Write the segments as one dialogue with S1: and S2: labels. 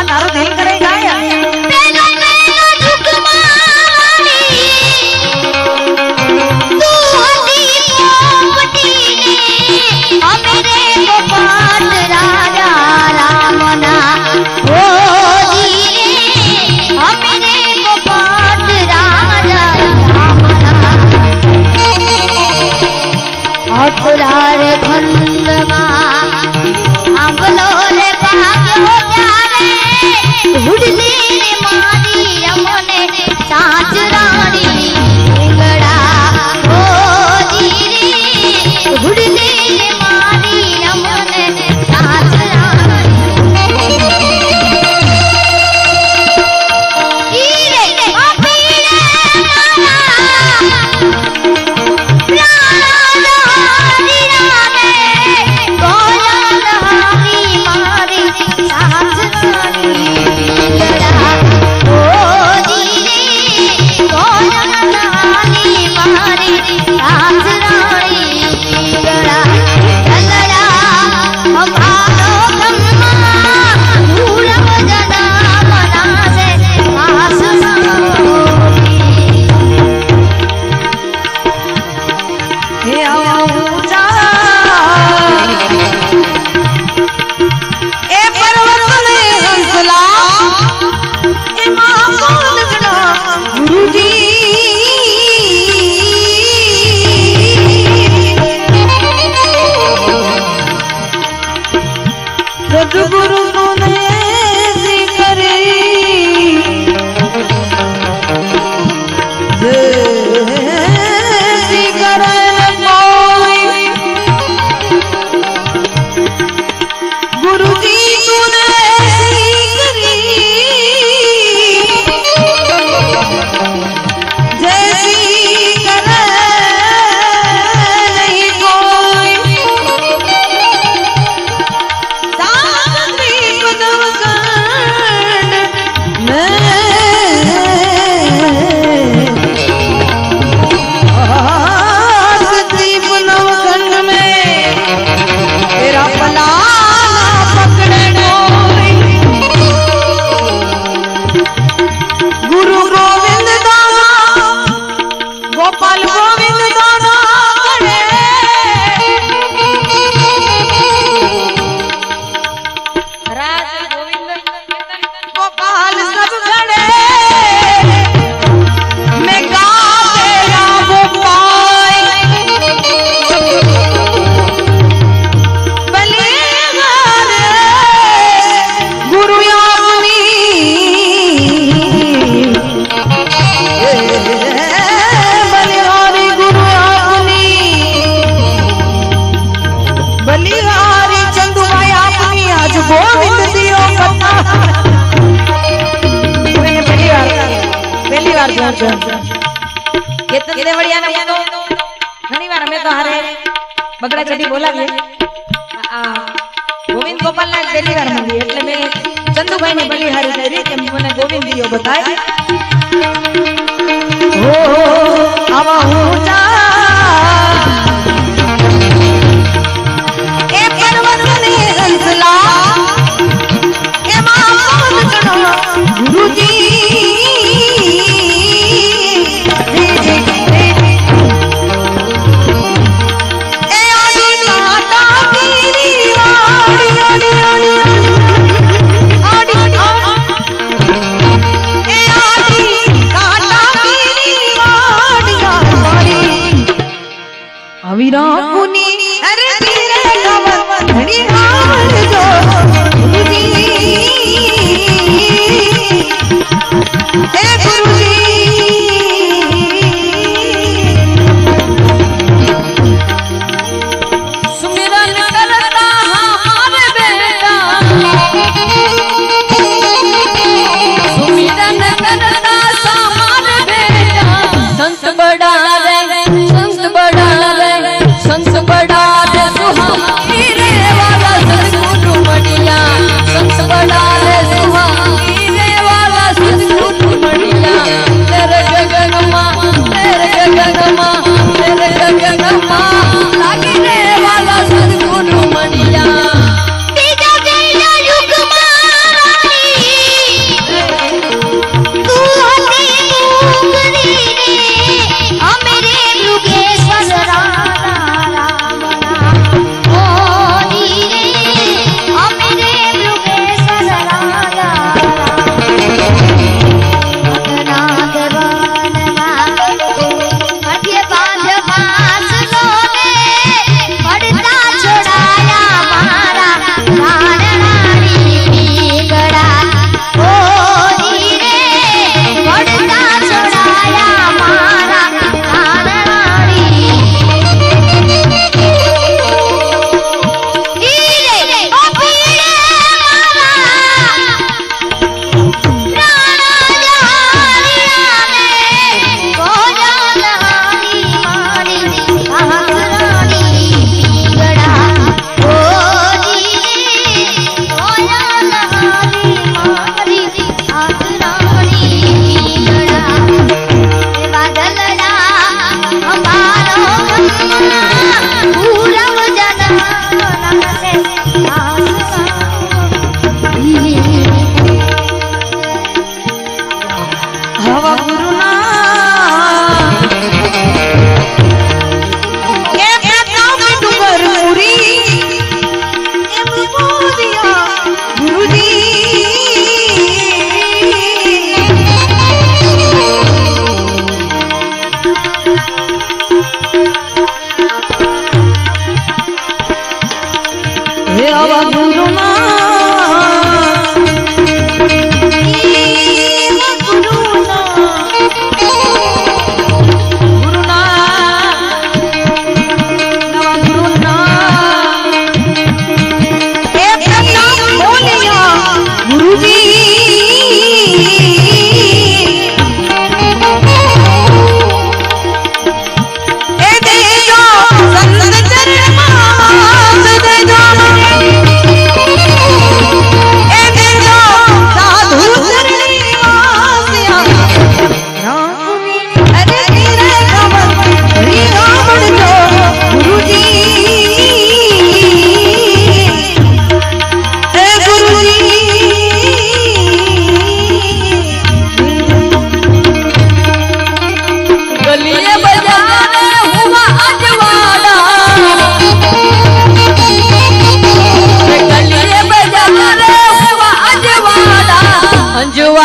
S1: આ તારો દિલ કરે ગાય
S2: પેલો પેલો દુખમારી તું હતી પોપટીને અમે રે ગોપાલ રાજા રામના ઓ જીરે અમે રે ગોપાલ રાજા રામના અતુલાર ખંડમાં આંબલો રે ભાગ્યો ત્યારે હુડલી રે મારી અમને સાચ રાણી ઉંગડા ઓ જીરે હુડલી રે મારી અમને સાચ રાણી ઈરે આપીરે
S1: केतन देवड़िया ने तो घणी बार हमें तो हारे बगड़ा चढ़ी बोला है गोविंद गोपाल ने पहली बार मिली એટલે મે ચંદુભાઈ ની બલિહારી કરી કે મને ગોવિંદ દિયો બતાય ઓ આવા હું જા એ પરવત ને હંસલા એ માં ચણો ગુરુજી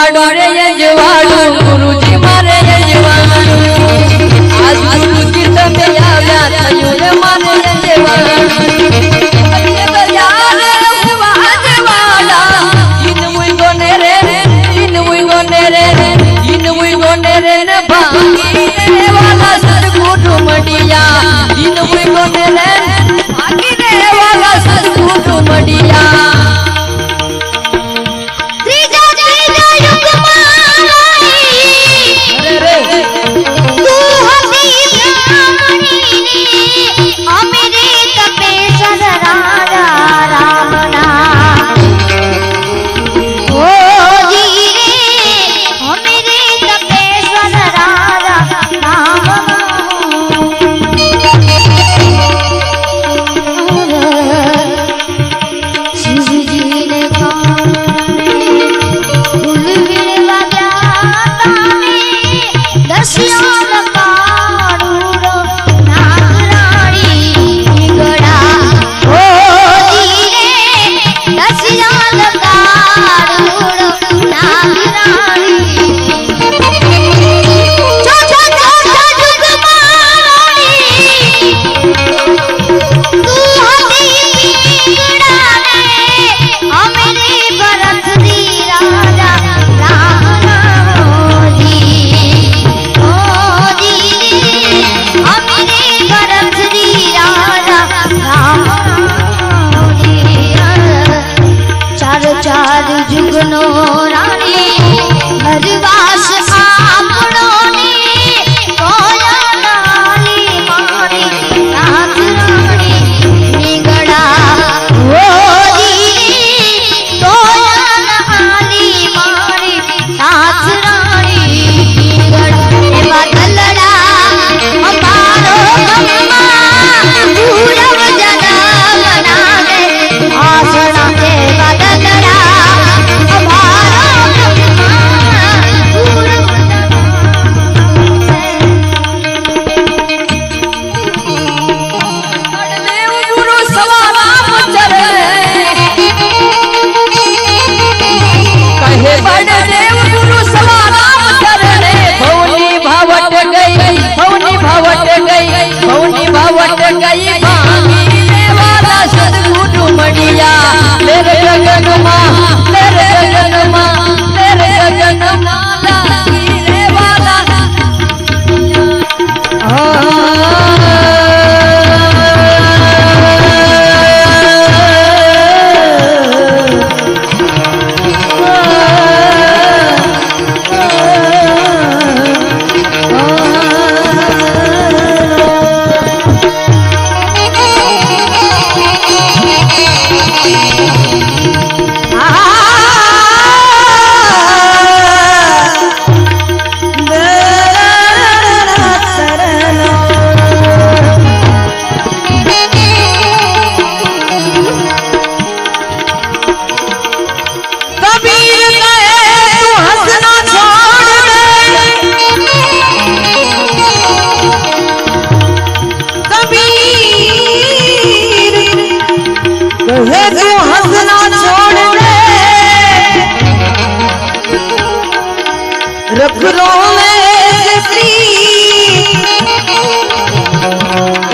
S1: यजवाड़ू रे यजवाड़ू गुरुजी मारे यजवाड़ू आज गुरु कीर्तन में आव्या थयो रे मारे यजवाड़ू अरे बजार वाजवाड़ा इन मुई गोने रे ने भागी रे वाला सदगुरु मडिया इन मुई गोने रे भागी रे वाला सदगुरु मडिया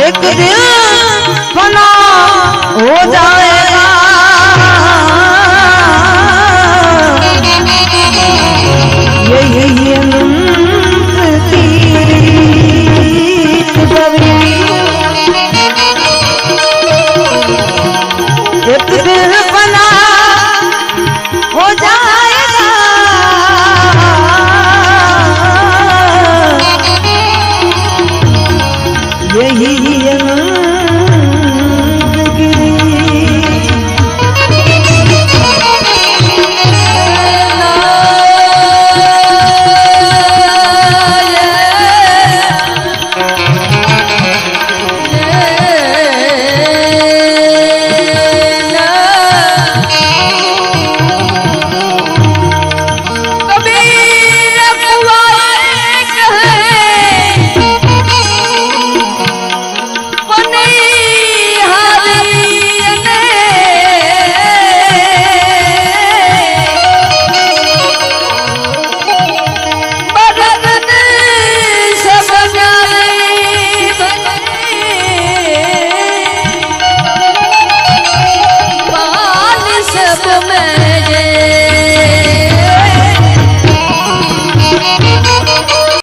S3: एक दिन फना हो जाएगा यही अनंत की रीत कभी एक दिन फना हो जाएगा